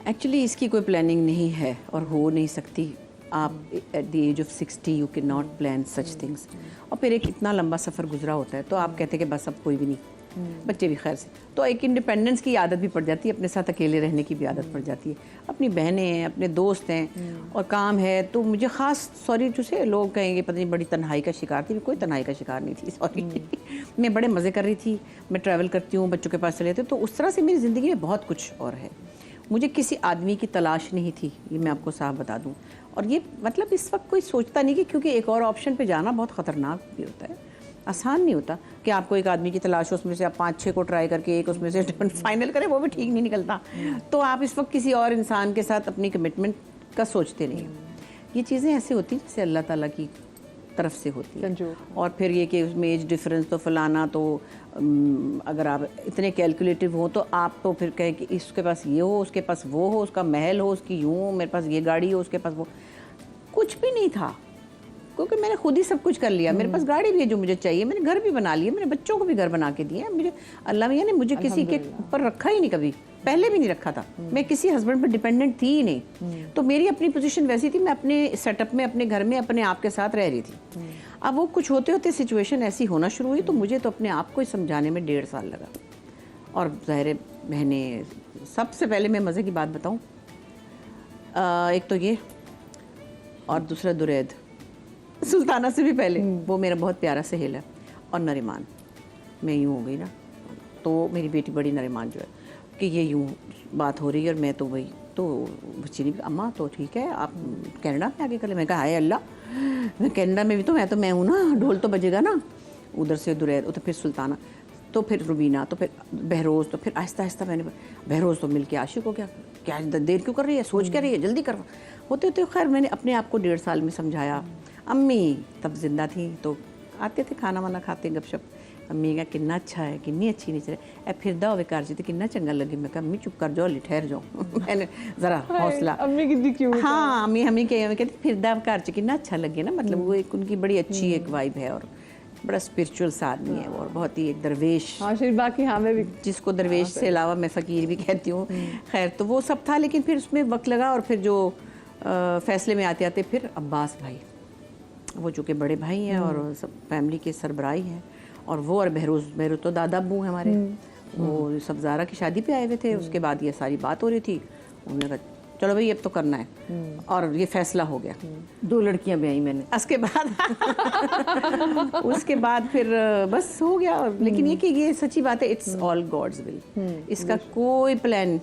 Actually इसकी कोई planning नहीं है और हो नहीं सकती। आप at the age of 60 you can not plan such things. और फिर एक इतना लंबा सफ़र गुजरा होता है तो आप कहते हैं कि बस अब कोई भी नहीं, बच्चे भी खैर से, तो एक इंडिपेंडेंस की आदत भी पड़ जाती है, अपने साथ अकेले रहने की भी आदत पड़ जाती है। अपनी बहनें हैं, अपने दोस्त हैं और काम है। तो मुझे ख़ास सॉरी जैसे लोग कहेंगे पता नहीं बड़ी तन्हाई का शिकार थी, कोई तन्हाई का शिकार नहीं थी, सॉरी। मैं बड़े मज़े कर रही थी, मैं ट्रैवल करती हूँ, बच्चों के पास चले थे, तो उस तरह से मेरी ज़िंदगी में बहुत कुछ और है। मुझे किसी आदमी की तलाश नहीं थी, ये मैं आपको साफ बता दूं। और ये मतलब इस वक्त कोई सोचता नहीं कि क्योंकि एक और ऑप्शन पे जाना बहुत ख़तरनाक भी होता है, आसान नहीं होता कि आपको एक आदमी की तलाश हो, उसमें से आप 5-6 को ट्राई करके एक उसमें से फाइनल करें, वो भी ठीक नहीं निकलता। तो आप इस वक्त किसी और इंसान के साथ अपनी कमिटमेंट का सोचते नहीं। ये चीज़ें ऐसी होती हैं जैसे अल्लाह ताला की तरफ से होती है। और फिर ये कि उसमें एज डिफरेंस तो फलाना, तो अगर आप इतने कैलकुलेटिव हो तो आप तो फिर कहें कि इसके पास ये हो, उसके पास वो हो, उसका महल हो, उसकी यूँ हो, मेरे पास ये गाड़ी हो, उसके पास वो, कुछ भी नहीं था क्योंकि मैंने खुद ही सब कुछ कर लिया। मेरे पास गाड़ी भी है जो मुझे चाहिए, मैंने घर भी बना लिया, मेरे बच्चों को भी घर बना के दिए। मुझे अल्लाह मियाँ ने मुझे किसी के ऊपर रखा ही नहीं, कभी पहले भी नहीं रखा था। मैं किसी हस्बैंड पर डिपेंडेंट थी ही नहीं। तो मेरी अपनी पोजीशन वैसी थी, मैं अपने सेटअप में अपने घर में अपने आप के साथ रह रही थी। अब वो कुछ होते होते सिचुएशन ऐसी होना शुरू हुई तो मुझे तो अपने आप को ही समझाने में 1.5 साल लगा। और ज़ाहिर बहनें, सबसे पहले मैं मज़े की बात बताऊँ, एक तो ये और दूसरा दुरैद, सुल्ताना से भी पहले वो मेरा बहुत प्यारा सहेल है, और नरीमान। मैं यूँ हो गई ना, तो मेरी बेटी बड़ी नरीमान जो है कि ये यूँ बात हो रही है और मैं तो वही, तो बच्ची ने अम्मा तो ठीक है आप कनाडा में आगे कर ले। मैं कहा हाय अल्लाह, मैं कनाडा में भी तो मैं हूँ ना, ढोल तो बजेगा ना। उधर से दुरैद, तो फिर सुल्ताना, तो फिर रुबीना, तो फिर बहरोज़, तो फिर आहिस्ता आहिस्ता मैंने बहरोज़ तो मिल के आशिक हो गया, क्या देर क्यों कर रही है, सोच क्या रही है, जल्दी कर। होते होते खैर मैंने अपने आप को 1.5 साल में समझाया। अम्मी तब जिंदा थी तो आते थे, खाना वाना खाते, गपशप। अम्मी का कितना अच्छा है, कितनी अच्छी नहीं चले ए फिर दा बेकार जी, कितना चंगा लगे। मैं कहा अम्मी चुप कर जाओ, ठहर जाओ। मैंने ज़रा हौसला, अम्मी कितनी क्यूट। हाँ अम्मी हमें कहती फिर दा बेकार जी कितना अच्छा लगे ना, मतलब वो एक उनकी बड़ी अच्छी एक वाइब है और बड़ा स्पिरिचुअल सा आदमी है और बहुत ही एक दरवेश। हाँ बाकी हाँ मैं भी, जिसको दरवेश से अलावा मैं फ़कीर भी कहती हूँ। खैर तो वो सब था, लेकिन फिर उसमें वक्त लगा और फिर जो फैसले में आते आते फिर अब्बास भाई, वो जो कि बड़े भाई हैं और सब फैमिली के सरबराही हैं, और वो और बहरोज़ तो दादा अब्बू हैं हमारे, वो सब ज़ारा की शादी पे आए हुए थे। उसके बाद ये सारी बात हो रही थी, उन्होंने कहा चलो भाई अब तो करना है, और ये फैसला हो गया। 2 लड़कियां ब्याही मैंने उसके बाद उसके बाद फिर बस हो गया। लेकिन ये कि ये सच्ची बात है, इट्स ऑल गॉड्स विल, इसका कोई प्लान।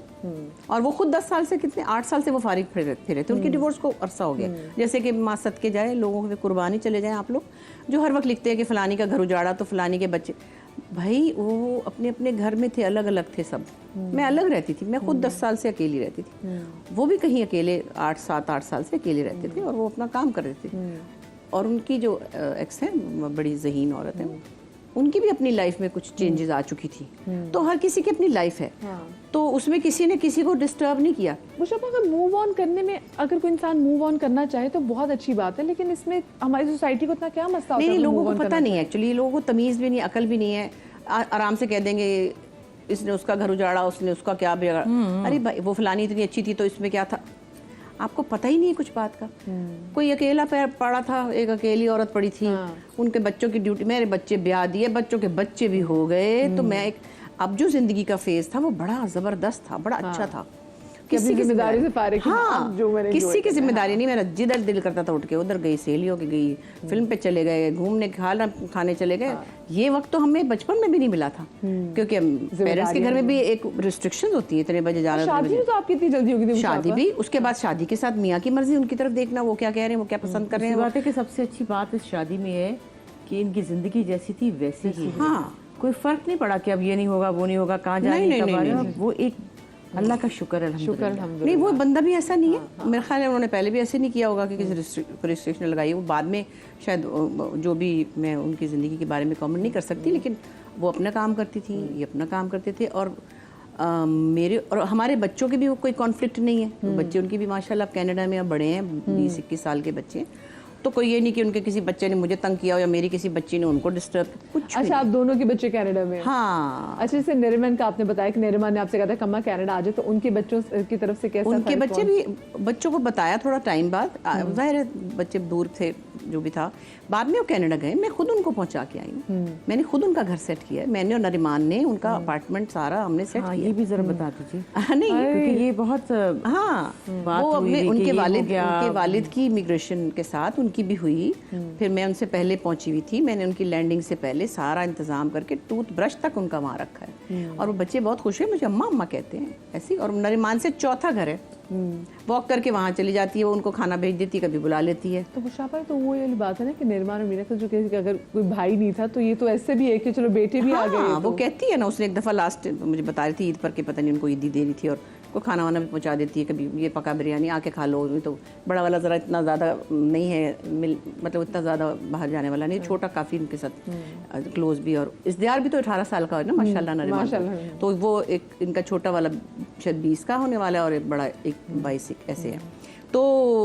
और वो खुद 10 साल से, कितने 8 साल से वो फारिग फिरे थे, उनकी डिवोर्स को अरसा हो गया। जैसे कि माँ सदके जाए, लोगों के कुर्बानी चले जाएं आप लोग, जो हर वक्त लिखते हैं कि फ़लानी का घर उजाड़ा तो फ़लानी के बच्चे, भाई वो अपने अपने घर में थे, अलग अलग थे सब। मैं अलग रहती थी, मैं खुद 10 साल से अकेली रहती थी, वो भी कहीं अकेले 8 साल से अकेले रहते थे और वो अपना काम कर रहे थे। और उनकी जो एक्स है, बड़ी ज़हीन औरत है, उनकी भी अपनी लाइफ में कुछ चेंजेस आ चुकी थी। तो हर किसी की अपनी लाइफ है, तो उसमें किसी ने किसी को डिस्टर्ब नहीं किया। मुझे अगर मूव ऑन करने में, अगर कोई इंसान मूव ऑन करना चाहे तो बहुत अच्छी बात है, लेकिन इसमें हमारी सोसाइटी को इतना क्या मसला होता है? नहीं, लोगों को पता नहीं है एक्चुअली, लोगों को तमीज़ भी नहीं, अकल भी नहीं है। आराम से कह देंगे इसने उसका घर उजाड़ा, उसने उसका क्या बिगाड़ा, अरे भाई वो फलानी इतनी अच्छी थी तो इसमें क्या था, आपको पता ही नहीं है कुछ बात का। कोई अकेला पड़ा था, एक अकेली औरत पड़ी थी, उनके बच्चों की ड्यूटी, मेरे बच्चे ब्याह दिए, बच्चों के बच्चे भी हो गए, तो मैं एक, अब जो जिंदगी का फेज था वो बड़ा जबरदस्त था, बड़ा अच्छा था। किसी की जिम्मेदारी से फारिग, हाँ, जो मैंने किसी की जिम्मेदारी नहीं। मेरा जिधर दिल करता था उठ के उधर गई, सहेलियों की गई, फिल्म पे चले गए, घूमने खाने चले गए। ये वक्त तो हमें बचपन में भी नहीं मिला था, क्योंकि पेरेंट्स के घर में भी एक रिस्ट्रिक्शंस होती है, इतने बजे जाना। शादी तो आपकी इतनी जल्दी होगी? शादी भी, उसके बाद शादी के साथ मियाँ की मर्जी, उनकी तरफ देखना, वो क्या कह रहे हैं, वो क्या पसंद कर रहे हैं। बात है कि सबसे अच्छी बात इस शादी में है कि इनकी जिंदगी जैसी थी वैसी ही। हाँ, कोई फर्क नहीं पड़ा कि अब ये नहीं होगा, वो नहीं होगा, कहाँ जाएंगे, कब आ रहे हैं। वो एक अल्लाह का शुक्र है, अल्हम्दुलिल्लाह। नहीं, वो बंदा भी ऐसा नहीं है, मेरा ख्याल है उन्होंने पहले भी ऐसे नहीं किया होगा कि किसी रिस्ट्रिक्शन लगाई। वो बाद में शायद, जो भी, मैं उनकी ज़िंदगी के बारे में कमेंट नहीं कर सकती, लेकिन वो अपना काम करती थी, ये अपना काम करते थे। और मेरे और हमारे बच्चों के भी कोई कॉन्फ्लिक्ट नहीं है। बच्चे उनकी भी माशाल्लाह कनाडा में अब बड़े हैं, 20-21 साल के बच्चे। तो कोई ये नहीं कि उनके किसी बच्चे ने मुझे तंग किया हो या मेरी किसी बच्ची ने उनको डिस्टर्ब, कुछ भी अच्छा, आप दोनों के बच्चे कनाडा में हैं? हाँ। अच्छा, जैसे नरिमन का आपने बताया कि नरिमन ने आपसे कहा था कम्मा कनाडा आ जाए, तो उनके बच्चों की तरफ से कैसा उनके था बच्चे response? भी, बच्चों को बताया थोड़ा टाइम बाद, जाहिर है बच्चे दूर थे जो भी था, बाद में वो कनाडा गए, मैं खुद उनको पहुंचा के आई हूँ, मैंने खुद उनका घर सेट किया है, मैंने और नरिमान ने उनका अपार्टमेंट सारा हमने सेट हाँ, किया। ये भी जरा बता दीजिए। नहीं, क्योंकि ये बहुत हाँ, बात वो हुई अपने थी कि उनके ये हो वालिद, गया। उनके वालिद की इमिग्रेशन के साथ उनकी भी हुई, फिर मैं उनसे पहले पहुंची हुई थी, मैंने उनकी लैंडिंग से पहले सारा इंतजाम करके टूथ ब्रश तक उनका वहाँ रखा है, और वो बच्चे बहुत खुश है, मुझे अम्मा अम्मा कहते हैं ऐसी। और नरिमान से चौथा घर है, वॉक करके वहाँ चली जाती है, वो उनको खाना भेज देती है, कभी बुला लेती है। तो बुशापा, तो वो ये बात है ना कि निर्माण और मीरा का जो किसी का अगर कोई भाई नहीं था तो ये तो ऐसे भी है कि चलो बेटे भी आ गए। हाँ, वो कहती है ना, उसने एक दफ़ा लास्ट मुझे बता रही थी ईद पर, के पता नहीं उनको ईदी दे रही थी, और को खाना वाना भी पहुंचा देती है, कभी ये पका बिरयानी आके खा लो। ये तो बड़ा वाला ज़रा इतना ज़्यादा नहीं है, मतलब इतना ज़्यादा बाहर जाने वाला नहीं, छोटा काफ़ी इनके साथ क्लोज भी। और इज़्दियार भी तो 18 साल का है ना, माशाल्लाह नरिमान, तो वो एक इनका छोटा वाला शायद 20 का होने वाला है, और एक बड़ा एक 22 ऐसे है। तो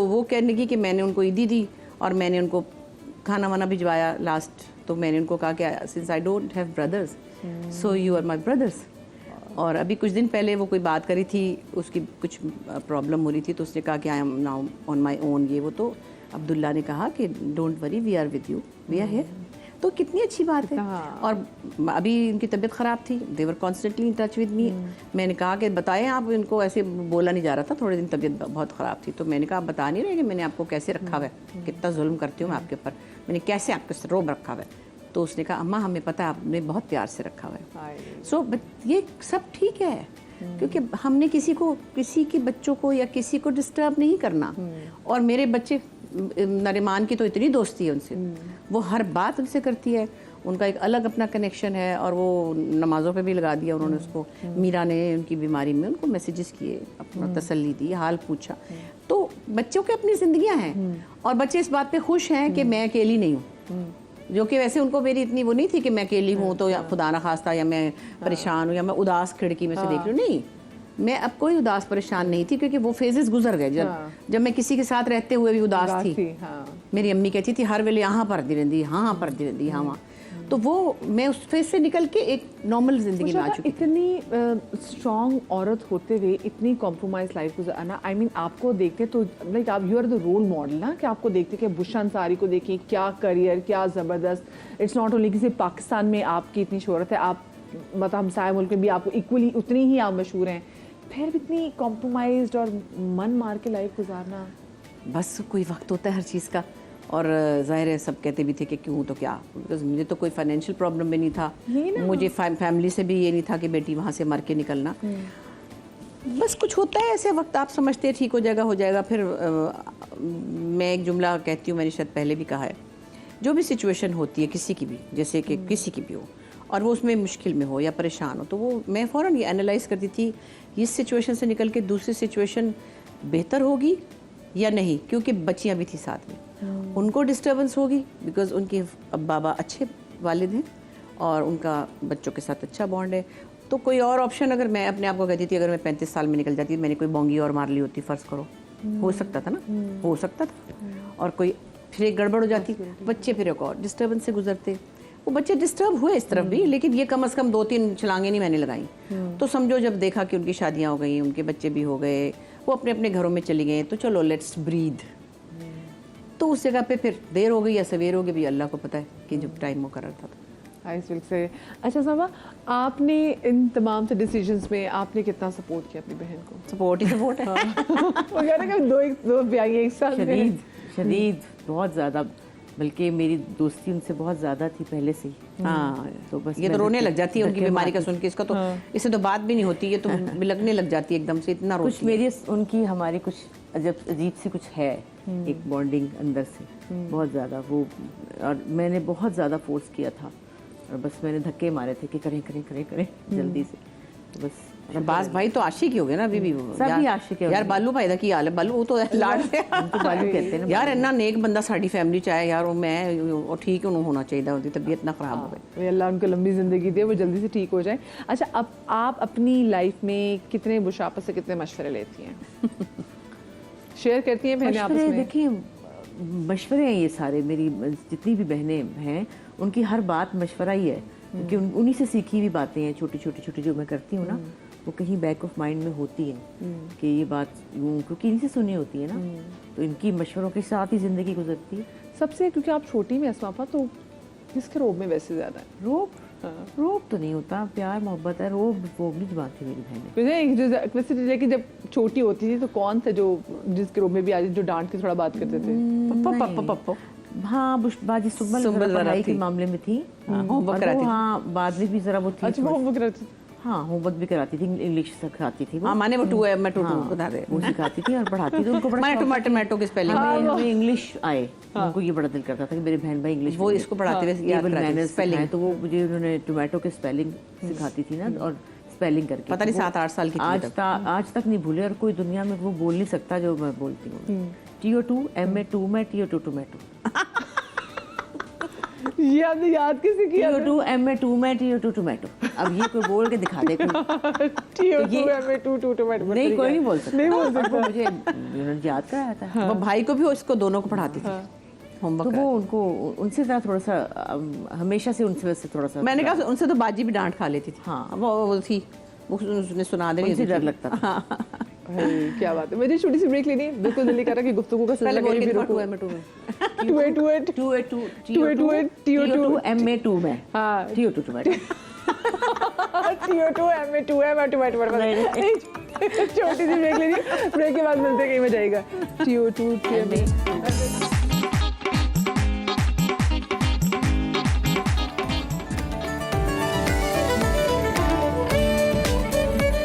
वो कहने की कि मैंने उनको ईदी दी और मैंने उनको खाना वाना भिजवाया लास्ट, तो मैंने उनको कहा कि since I don't have brothers so you are my brothers. और अभी कुछ दिन पहले वो कोई बात करी थी, उसकी कुछ प्रॉब्लम हो रही थी, तो उसने कहा कि I am now on my own, ये वो। तो अब्दुल्ला ने कहा कि don't worry, we are with you, we are here. तो कितनी अच्छी बात है। और अभी इनकी तबीयत ख़राब थी, they were constantly in touch with me. मैंने कहा कि बताएं आप, इनको ऐसे बोला नहीं जा रहा था, थोड़े दिन तबीयत बहुत ख़राब थी, तो मैंने कहा आप बता नहीं रहे कि मैंने आपको कैसे रखा हुआ है, कितना जुल्म करती हूँ मैं आपके ऊपर, मैंने कैसे आपके रोब रखा हुआ है। तो उसने कहा अम्मा हमें पता है, आपने बहुत प्यार से रखा हुआ है। सो ये सब ठीक है, क्योंकि हमने किसी के बच्चों को या किसी को डिस्टर्ब नहीं करना। और मेरे बच्चे, नरिमान की तो इतनी दोस्ती है उनसे, वो हर बात उनसे करती है, उनका एक अलग अपना कनेक्शन है, और वो नमाज़ों पे भी लगा दिया उन्होंने उसको। मीरा ने उनकी बीमारी में उनको मैसेजेस किए, अपना तसल्ली दी, हाल पूछा। तो बच्चों की अपनी जिंदगियां हैं, और बच्चे इस बात पे खुश हैं कि मैं अकेली नहीं हूँ, जो कि वैसे उनको मेरी इतनी वो नहीं थी कि मैं अकेली हूँ तो या खुदा ना खास्ता या मैं परेशान हूँ या मैं उदास खिड़की में से देख रही हूँ। नहीं, मैं अब कोई उदास परेशान नहीं थी, क्योंकि वो फेजेस गुजर गए। जब मैं किसी के साथ रहते हुए भी उदास थी, मेरी अम्मी कहती थी हर वेले यहाँ पर दी रहती, हाँ पर दी रहती, हाँ। तो वो मैं उस फेज से निकल के एक नॉर्मल जिंदगी में आ चुकी। इतनी स्ट्रॉन्ग औरत होते हुए इतनी कॉम्प्रोमाइज लाइफ गुजारना, आई मीन आपको देखते तो लाइक आप you are the role model ना, कि आपको देखते कि बुशा अंसारी को देखिए क्या करियर, क्या ज़बरदस्त। इट्स नॉट ओनली किसी पाकिस्तान में आपकी इतनी शोहरत है, आप मतलब हमसाया मुल्क में भी आपको इक्वली उतनी ही आप मशहूर हैं, फिर भी इतनी कॉम्प्रोमाइज्ड और मन मार के लाइफ गुजारना। बस कोई वक्त होता है हर चीज़ का, और जाहिर है सब कहते भी थे कि क्यों, तो क्या, बिकॉज मुझे तो कोई फाइनेंशियल प्रॉब्लम भी नहीं था, मुझे फैमिली से भी ये नहीं था कि बेटी वहाँ से मर के निकलना। बस कुछ होता है ऐसे वक्त, आप समझते हैं ठीक हो जाएगा। फिर मैं एक जुमला कहती हूँ, मैंने शायद पहले भी कहा है, जो भी सिचुएशन होती है किसी की भी, जैसे कि किसी की भी हो, और वो उसमें मुश्किल में हो या परेशान हो, तो वो मैं फ़ौरन ये एनालाइज करती थी, इस सिचुएशन से निकल के दूसरी सिचुएशन बेहतर होगी या नहीं, क्योंकि बच्चियाँ भी थी साथ में, उनको डिस्टर्बेंस होगी बिकॉज उनके अब बाबा अच्छे वालिद हैं और उनका बच्चों के साथ अच्छा बॉन्ड है। तो कोई और ऑप्शन, अगर मैं अपने आप को कहती थी, अगर मैं 35 साल में निकल जाती, मैंने कोई बोंगी और मार ली होती, फ़र्ज़ करो, हो सकता था ना, हो सकता था, और कोई फिर एक गड़बड़ हो जाती, बच्चे फिर एक और डिस्टर्बेंस से गुजरते। वो बच्चे डिस्टर्ब हुए इस तरफ भी, लेकिन ये कम से कम 2-3 छलांगे नहीं मैंने लगाई। तो समझो जब देखा कि उनकी शादियाँ हो गई, उनके बच्चे भी हो गए, वो अपने अपने घरों में चली गए, तो चलो लेट्स ब्रीद। तो उस जगह पे फिर देर हो गई या सवेर हो गई, भी अल्लाह को पता है कि जब टाइम मुकर्रर था। से अच्छा साहबा, आपने इन तमाम से डिसीजंस में आपने कितना सपोर्ट किया अपनी बहन को? सपोर्ट ही सपोर्ट है। वो कह रहे कि दो ब्याई एक साथ शदीद बहुत ज़्यादा, बल्कि मेरी दोस्ती उनसे बहुत ज़्यादा थी पहले से ही। हाँ, तो बस ये तो रोने लग जाती है उनकी बीमारी का सुन के, इसका तो इससे तो बात भी नहीं होती, ये तो लगने लग जाती है एकदम से, इतना रोती है। कुछ मेरी उनकी हमारी कुछ अजीब सी कुछ है, एक बॉन्डिंग अंदर से बहुत ज़्यादा वो, और मैंने बहुत ज़्यादा फोर्स किया था, और बस मैंने धक्के मारे थे कि करें जल्दी से। तो बस बास भाई तो आशिक ही हो गए ना, अभी भी सभी आशिक है यार। बालू भाई दा की हाल है, बालू वो तो लाड से बालू कहते हैं यार, इन्ना नेक बंदा साड़ी फैमिली चाहे यार, वो मैं और ठीक उन्होंने होना चाहिए, उनकी तबीयत ना खराब हो गई। अल्लाह उनको लंबी जिंदगी दे, वो जल्दी से ठीक हो जाए। अच्छा, अब आप अपनी लाइफ में कितने बुशापा से कितने मशवरे लेती हैं? शेयर करती हैं बहनें आपस में? देखिए, मशवरे हैं ये सारे। मेरी जितनी भी बहनें हैं उनकी हर बात मशवरा ही है, क्योंकि उन्हीं से सीखी हुई बातें हैं, छोटी छोटी जो मैं करती हूँ ना, वो कहीं बैक ऑफ माइंड में होती है कि ये बात क्योंकि इनसे सुनी होती है ना, तो इनकी मशवरों के साथ ही ज़िंदगी गुजरती है। सबसे, क्योंकि आप छोटी में असमाफा, तो किसके रोब में वैसे ज़्यादा है? रोब रोब तो नहीं होता, प्यार मोहब्बत है। रोब वो भी जबाती मेरी बहन वैसे कि जब छोटी होती थी तो कौन था जो जिसके रूम में भी आज जो डांट के थोड़ा बात करते थे? पप्पा पप्पा पप्पा। हाँ, बाजी सुबह पढ़ाई के मामले में थी, होमवर्क कराती थी। हाँ, बाद में भी जरा वो थी। अच्छा, वो होमवर्क कराती थी। हाँ, होमवर्क भी कराती थी, इंग्लिश सिखाती थी वो। हाँ, माने वो 2 है, मैं 2 बता दे। वो सिखाती थी और पढ़ाती थी उनको। बड़ा टमाटो की स्पेलिंग हमें इंग्लिश आए, उनको ये बड़ा दिल करता था कि मेरे बहन भाई इंग्लिश वो इसको पढ़ाते हुए याद कराते थे स्पेलिंग। तो वो मुझे उन्होंने टोमेटो के स्पेलिंग सिखाती थी ना, और स्पेलिंग करके। पता नहीं 7-8 साल की थी आज तक नहीं भूले, और कोई दुनिया में वो बोल नहीं सकता जो मैं बोलती हूँ। TO2 MA2 में TO2 टोमेटो। ये आपने याद कैसे किया? TO2 MA2 में TO2 टोमेटो। अब ये कोई बोल के दिखा दे कोई। TO2 MA2 tomato. नहीं, कोई नहीं बोल सकता। नहीं बोल सकता। मुझे उन्होंने याद कराया था। वो भाई को भी उसको दोनों को पढ़ाती थी तो होमवर्क। वो उनको उनसे ज़रा थोड़ा सा हमेशा से उनसे वैसे थोड़ा सा मैंने कहा उनसे तो बाजी भी डांट खा लेती थी। हाँ। वो थी, वो उसने सुना देनी उनसे थी। डर लगता था। क्या बात है। मुझे छोटी सी ब्रेक लेनी है, बिल्कुल दिल कर रहा कि गुफ्तगू का पहले सिलसिला बोल कहीं के भी दिखाओ, रुको। 2A2 TO2 MA2 में। हाँ। TO2 tomato. TO2 MA2 है, मैं टोमेटो छोटी सी ब्रेक लेनी है, ब्रेक के बाद मिलते हैं, कहीं में जाएगा। TO2 MA।